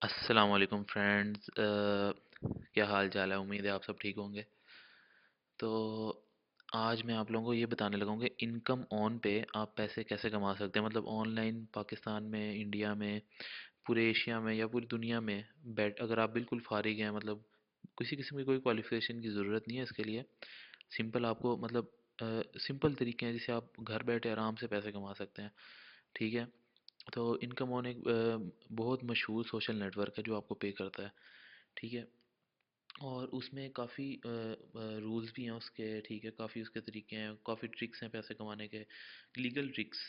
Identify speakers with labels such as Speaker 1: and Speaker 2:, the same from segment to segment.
Speaker 1: अस्सलाम वालेकुम फ्रेंड्स। क्या हाल चाल है? उम्मीद है आप सब ठीक होंगे। तो आज मैं आप लोगों को ये बताने लगा हूँ कि इनकम ऑन पे आप पैसे कैसे कमा सकते हैं, मतलब ऑनलाइन, पाकिस्तान में, इंडिया में, पूरे एशिया में या पूरी दुनिया में। बैठ अगर आप बिल्कुल फारिग हैं, मतलब किसी किस्म की कोई क्वालिफिकेशन की ज़रूरत नहीं है इसके लिए। सिंपल आपको मतलब सिंपल तरीके हैं जिससे आप घर बैठे आराम से पैसे कमा सकते हैं। ठीक है। तो इनकम ऑन एक बहुत मशहूर सोशल नेटवर्क है जो आपको पे करता है। ठीक है। और उसमें काफ़ी रूल्स भी हैं उसके। ठीक है, काफ़ी उसके तरीके हैं, काफ़ी ट्रिक्स हैं पैसे कमाने के। लीगल ट्रिक्स,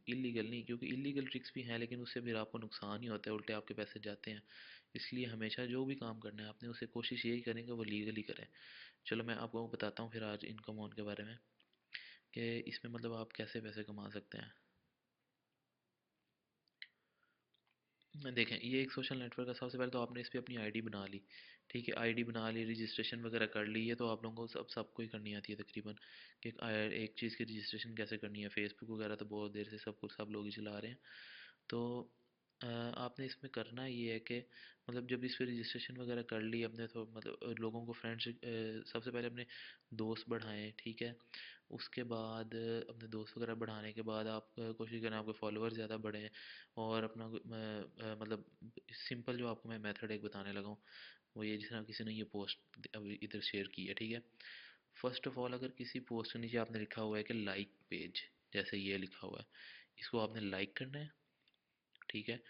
Speaker 1: इलीगल नहीं, क्योंकि इलीगल ट्रिक्स भी हैं लेकिन उससे फिर आपको नुकसान ही होता है, उल्टे आपके पैसे जाते हैं। इसलिए हमेशा जो भी काम करना है आपने, उसे कोशिश यही करें कि वो लीगली करें। चलो मैं आपको बताता हूँ फिर आज इनकम ऑन के बारे में, कि इसमें मतलब आप कैसे पैसे कमा सकते हैं। देखें, ये एक सोशल नेटवर्क है। सबसे पहले तो आपने इस पे अपनी आईडी बना ली। ठीक है, आईडी बना ली, रजिस्ट्रेशन वगैरह कर ली। ये तो आप लोगों को सबको ही करनी आती है तकरीबन, कि एक चीज़ की रजिस्ट्रेशन कैसे करनी है। फेसबुक वगैरह तो बहुत देर से सब लोग ही चला रहे हैं। तो आपने इसमें करना ये है कि मतलब जब इस पे रजिस्ट्रेशन वगैरह कर ली अपने, तो मतलब लोगों को फ्रेंड्स, सबसे पहले अपने दोस्त बढ़ाएं। ठीक है। उसके बाद अपने दोस्त वगैरह बढ़ाने के बाद आप कोशिश करें आपके फॉलोअर ज़्यादा बढ़ें। और अपना मतलब सिंपल जो आपको मैं मेथड एक बताने लगा हूँ, वो ये, जिस तरह किसी ने ये पोस्ट अभी इधर शेयर की है। ठीक है। फर्स्ट ऑफ ऑल, अगर किसी पोस्ट के नीचे आपने लिखा हुआ है कि लाइक पेज, जैसे ये लिखा हुआ है, इसको आपने लाइक करना है। ठीक है।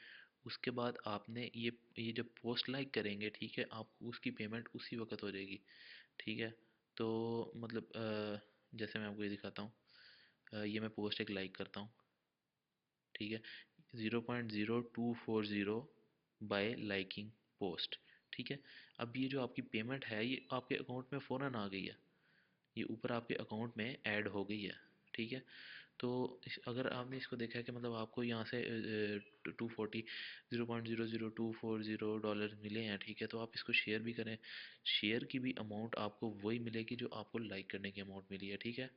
Speaker 1: उसके बाद आपने ये जब पोस्ट लाइक करेंगे, ठीक है, आपको उसकी पेमेंट उसी वक्त हो जाएगी। ठीक है। तो मतलब जैसे मैं आपको ये दिखाता हूँ। ये मैं पोस्ट एक लाइक करता हूँ। ठीक है। 0.0240 बाय लाइकिंग पोस्ट। ठीक है। अब ये जो आपकी पेमेंट है ये आपके अकाउंट में फ़ौरन आ गई है। ये ऊपर आपके अकाउंट में ऐड हो गई है। ठीक है। तो अगर आपने इसको देखा है कि मतलब आपको यहाँ से 240 $0.00240 मिले हैं। ठीक है। तो आप इसको शेयर भी करें। शेयर की भी अमाउंट आपको वही मिलेगी जो आपको लाइक करने की अमाउंट मिली है। ठीक है।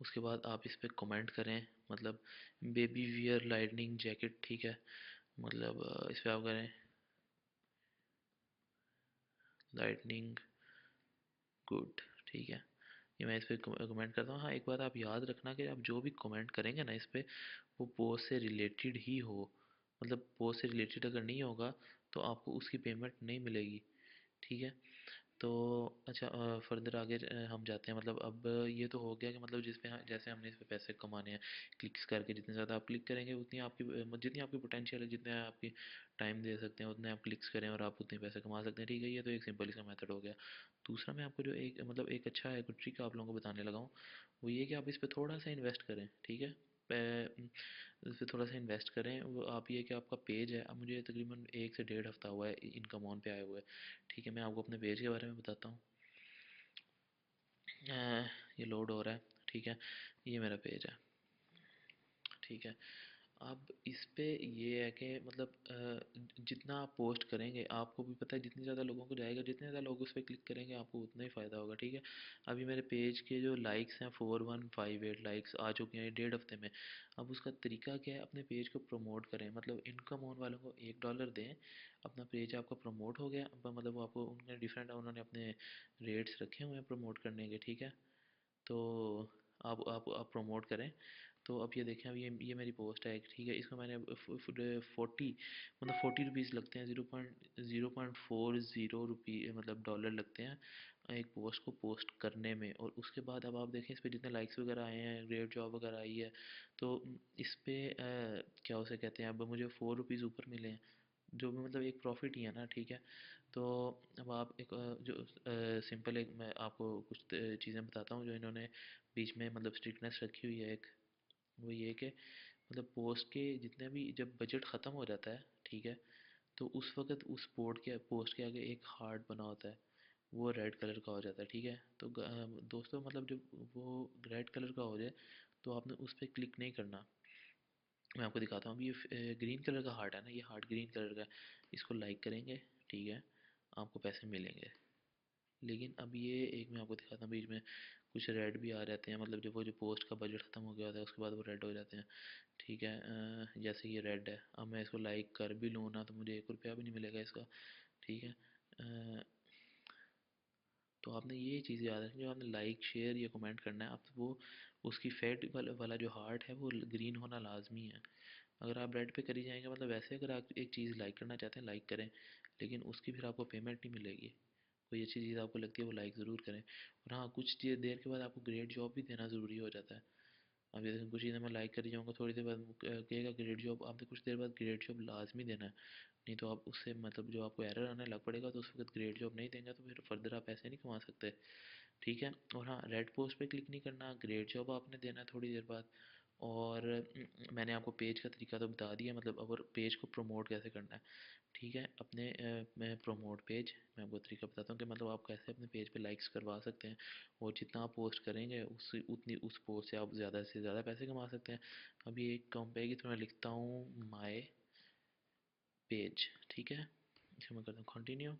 Speaker 1: उसके बाद आप इस पे कमेंट करें, मतलब बेबी वियर लाइटनिंग जैकेट। ठीक है। मतलब इस पे आप करें लाइटनिंग गुड। ठीक है। ये मैं इस पे कमेंट करता हूँ। हाँ, एक बात आप याद रखना कि आप जो भी कमेंट करेंगे ना इस पे, वो पोस्ट से रिलेटेड ही हो। मतलब पोस्ट से रिलेटेड अगर नहीं होगा तो आपको उसकी पेमेंट नहीं मिलेगी। ठीक है। तो अच्छा, फर्दर आगे हम जाते हैं। मतलब अब ये तो हो गया कि मतलब जिस पे जैसे हमने इस पे पैसे कमाने हैं क्लिक्स करके। जितने ज़्यादा आप क्लिक करेंगे उतनी आपकी जितनी आपकी पोटेंशियल है, जितने आपकी टाइम दे सकते हैं, उतने आप क्लिक्स करें और आप उतने पैसे कमा सकते हैं। ठीक है। ये तो एक सिंपल इसका मेथड हो गया। दूसरा मैं आपको जो एक मतलब एक अच्छा है कुछ ट्रिक आप लोगों को बताने लगा हूँ, वो ये कि आप इस पे थोड़ा सा इन्वेस्ट करें। ठीक है। इस पे थोड़ा सा इन्वेस्ट करें। वो आप ये कि आपका पेज है, अब मुझे तकरीबन 1 से 1.5 हफ्ता हुआ है इनकम ऑन पे आए हुए। ठीक है। मैं आपको अपने पेज के बारे में बताता हूँ। ये लोड हो रहा है। ठीक है। ये मेरा पेज है। ठीक है। अब इस पे ये है कि मतलब जितना आप पोस्ट करेंगे, आपको भी पता है जितनी ज़्यादा लोगों को जाएगा, जितने ज़्यादा लोग उस पर क्लिक करेंगे, आपको उतना ही फ़ायदा होगा। ठीक है। अभी मेरे पेज के जो लाइक्स हैं, 4158 लाइक्स आ चुके हैं 1.5 हफ्ते में। अब उसका तरीका क्या है, अपने पेज को प्रमोट करें। मतलब इनकम ऑन वालों को $1 दें, अपना पेज आपका प्रमोट हो गया। अब मतलब वो आपको उनके डिफरेंट, उन्होंने अपने रेट्स रखे हुए हैं प्रमोट करने के। ठीक है। तो आप प्रमोट करें। तो अब ये देखें, अब ये मेरी पोस्ट है एक। ठीक है। इसको मैंने 40, मतलब ₹40 लगते हैं, 0.040 मतलब डॉलर लगते हैं एक पोस्ट को पोस्ट करने में। और उसके बाद अब आप देखें इस पे जितने लाइक्स वगैरह आए हैं, ग्रेट जॉब वगैरह आई है। तो इस पे क्या उसे कहते हैं, अब मुझे ₹4 ऊपर मिले हैं, जो भी मतलब एक प्रॉफिट ही है ना। ठीक है। तो अब आप एक जो सिंपल, एक मैं आपको कुछ चीज़ें बताता हूँ जो इन्होंने बीच में मतलब स्ट्रिक्टनेस रखी हुई है एक। वो ये कि मतलब पोस्ट के जितने भी जब बजट ख़त्म हो जाता है, ठीक है, तो उस वक्त उस पोस्ट के आगे एक हार्ट बना होता है, वो रेड कलर का हो जाता है। ठीक है। तो दोस्तों, मतलब जब वो रेड कलर का हो जाए तो आपने उस पर क्लिक नहीं करना। मैं आपको दिखाता हूँ। अभी ये ग्रीन कलर का हार्ट है ना, ये हार्ट ग्रीन कलर का है। इसको लाइक करेंगे। ठीक है। आपको पैसे मिलेंगे। लेकिन अब ये एक मैं आपको दिखाता हूँ बीच में कुछ रेड भी आ जाते हैं, मतलब जब वो जो पोस्ट का बजट ख़त्म हो गया होता है उसके बाद वो रेड हो जाते हैं। ठीक है, जैसे ये रेड है, अब मैं इसको लाइक कर भी लूँ ना तो मुझे 1 रुपया भी नहीं मिलेगा इसका। ठीक है, तो आपने ये चीज़ याद रखनी, जो आपने लाइक शेयर या कमेंट करना है आप वो उसकी फेड वाला जो हार्ट है वो ग्रीन होना लाजमी है। अगर आप रेड पे करी जाएंगे, मतलब वैसे अगर आप एक चीज़ लाइक करना चाहते हैं लाइक करें, लेकिन उसकी फिर आपको पेमेंट नहीं मिलेगी। कोई अच्छी चीज़ आपको लगती है वो लाइक ज़रूर करें। और हाँ, कुछ देर के बाद आपको ग्रेट जॉब भी देना ज़रूरी हो जाता है। अब जैसे कुछ चीज़ें मैं लाइक करी जाऊँगा, थोड़ी देर बाद वो कहेगा ग्रेट जॉब, आपने कुछ देर बाद ग्रेट जॉब लाजमी देना है। नहीं तो आप उससे मतलब जो आपको एरर आने लग पड़ेगा, तो उस वक्त ग्रेट जॉब नहीं देंगे तो फिर फर्दर आप पैसे नहीं कमा सकते। ठीक है, और हाँ, रेड पोस्ट पे क्लिक नहीं करना, ग्रेट जॉब आपने देना है थोड़ी देर बाद। और मैंने आपको पेज का तरीका तो बता दिया, मतलब अगर पेज को प्रमोट कैसे करना है। ठीक है, अपने मैं प्रमोट पेज, मैं आपको तरीका बताता हूँ कि मतलब आप कैसे अपने पेज पे लाइक्स करवा सकते हैं, और जितना आप पोस्ट करेंगे उससे उतनी उस पोस्ट से आप ज़्यादा से ज़्यादा पैसे कमा सकते हैं। अभी एक काम पे कि तो मैं लिखता हूँ माय पेज। ठीक है, इसे मैं करता हूँ कंटिन्यू।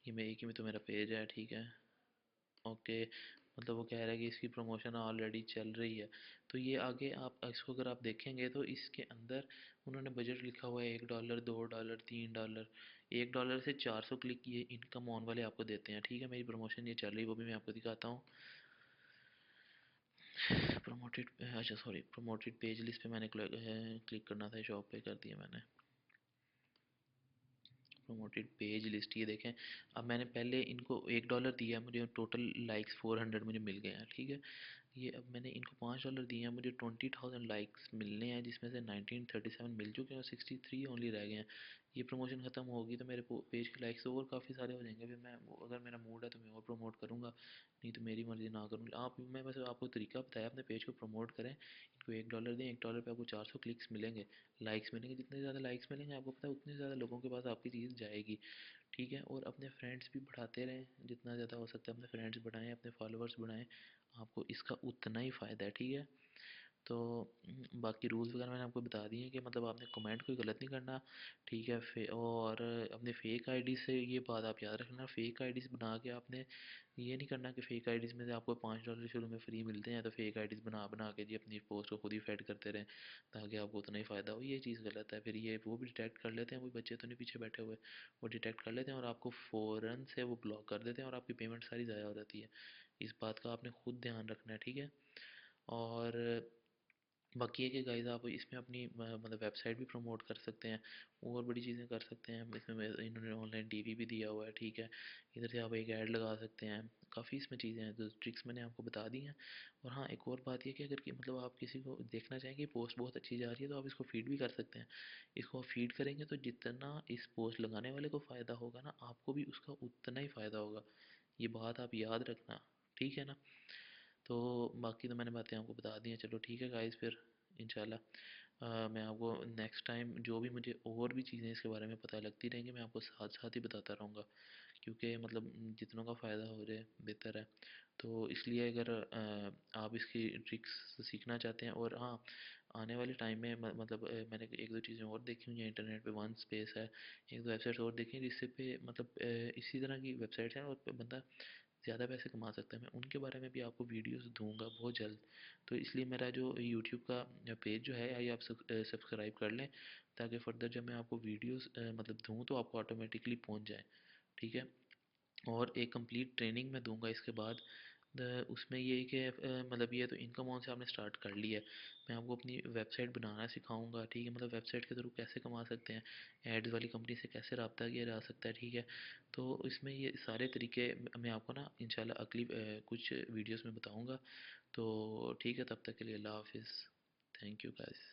Speaker 1: ये मैं एक ही में तो मेरा पेज है। ठीक है, ओके, मतलब वो कह रहा है कि इसकी प्रमोशन ऑलरेडी चल रही है। तो ये आगे आप इसको अगर आप देखेंगे तो इसके अंदर उन्होंने बजट लिखा हुआ है $1, $2, $3। $1 से 400 क्लिक ये इनकम ऑन वाले आपको देते हैं। ठीक है, मेरी प्रमोशन ये चल रही है, वो भी मैं आपको दिखाता हूँ। प्रमोटेड, अच्छा सॉरी, प्रमोटेड पेज लिस्ट पे मैंने क्लिक करना था, शॉप पे कर दिया मैंने। प्रमोटेड पेज लिस्ट, ये देखें, अब मैंने पहले इनको $1 दिया, मुझे टोटल लाइक्स 400 मुझे मिल गए हैं। ठीक है, ये अब मैंने इनको $5 दिए हैं, मुझे 20,000 लाइक्स मिलने हैं, जिसमें से 1937 मिल चुके हैं और 63 ओनली रह गए हैं। ये प्रमोशन ख़त्म होगी तो मेरे पेज के लाइक्स और काफ़ी सारे हो जाएंगे, फिर मैं अगर मेरा मूड है तो मैं और प्रमोट करूँगा, नहीं तो मेरी मर्ज़ी ना करूँ। मैं बस आपको तरीका बताया, अपने पेज को प्रमोट करें, इनको $1 दें, $1 पे आपको 400 क्लिक्स मिलेंगे, लाइक्स मिलेंगे, जितने ज़्यादा लाइक्स मिलेंगे आपको पता है उतने ज़्यादा लोगों के पास आपकी चीज़ जाएगी। ठीक है, और अपने फ्रेंड्स भी बढ़ाते रहें, जितना ज़्यादा हो सकता है अपने फ्रेंड्स बढ़ाएं, अपने फॉलोअर्स बढ़ाएं, आपको इसका उतना ही फ़ायदा है। ठीक है, तो बाकी रूल्स वगैरह मैंने आपको बता दिए हैं कि मतलब आपने कमेंट कोई गलत नहीं करना। ठीक है, और अपने फेक आईडी से ये बात आप याद रखना, फेक आईडीज़ बना के आपने ये नहीं करना कि फेक आईडीज़ में से आपको $5 शुरू में फ्री मिलते हैं तो फेक आईडीज़ बना बना के जी अपनी पोस्ट को खुद ही फेड करते रहें ताकि आपको उतना ही फ़ायदा हो। ये चीज़ गलत है, फिर ये वो भी डिटेक्ट कर लेते हैं, वो बच्चे तो नहीं पीछे बैठे हुए, वो डिटेक्ट कर लेते हैं और आपको फ़ौरन से वो ब्लॉक कर देते हैं और आपकी पेमेंट सारी ज़ाया हो जाती है। इस बात का आपने खुद ध्यान रखना है। ठीक है, और बाकी है कि गाइस आप इसमें अपनी मतलब वेबसाइट भी प्रमोट कर सकते हैं, और बड़ी चीज़ें कर सकते हैं इसमें। इन्होंने ऑनलाइन टीवी भी दिया हुआ है। ठीक है, इधर से आप एक ऐड लगा सकते हैं, काफ़ी इसमें चीज़ें हैं, तो ट्रिक्स मैंने आपको बता दी हैं। और हाँ, एक और बात ये कि अगर कि मतलब आप किसी को देखना चाहें कि पोस्ट बहुत अच्छी जा रही है तो आप इसको फीड भी कर सकते हैं। इसको आप फीड करेंगे तो जितना इस पोस्ट लगाने वाले को फ़ायदा होगा ना, आपको भी उसका उतना ही फ़ायदा होगा। ये बात आप याद रखना, ठीक है ना। तो बाकी तो मैंने बातें आपको बता दी हैं। चलो ठीक है गाइस, फिर इंशाल्लाह मैं आपको नेक्स्ट टाइम जो भी मुझे और भी चीज़ें इसके बारे में पता लगती रहेंगी मैं आपको साथ साथ ही बताता रहूँगा, क्योंकि मतलब जितनों का फ़ायदा हो जाए बेहतर है। तो इसलिए अगर आप इसकी ट्रिक्स सीखना चाहते हैं, और हाँ, आने वाले टाइम में मतलब मैंने एक दो चीज़ें और देखी हुई हैं इंटरनेट पे, वन स्पेस है, एक दो वेबसाइट्स और देखी हैं जिससे पे मतलब इसी तरह की वेबसाइट्स हैं और बंदा ज़्यादा पैसे कमा सकता है। मैं उनके बारे में भी आपको वीडियोस दूंगा बहुत जल्द। तो इसलिए मेरा जो यूट्यूब का पेज जो है ये आप सब्सक्राइब कर लें, ताकि फर्दर जब मैं आपको वीडियोस मतलब दूँ तो आपको ऑटोमेटिकली पहुंच जाए। ठीक है, और एक कंप्लीट ट्रेनिंग मैं दूंगा इसके बाद। उसमें ये है कि मतलब ये तो इनकम ऑन से आपने स्टार्ट कर लिया है, मैं आपको अपनी वेबसाइट बनाना सिखाऊंगा। ठीक है, मतलब वेबसाइट के थ्रू कैसे कमा सकते हैं, एड्स वाली कंपनी से कैसे रब्ता किया जा सकता है। ठीक है, तो इसमें ये सारे तरीके मैं आपको ना इंशाल्लाह अगली कुछ वीडियोस में बताऊंगा। तो ठीक है, तब तक के लिए अल्लाह हाफिज़। Thank you guys.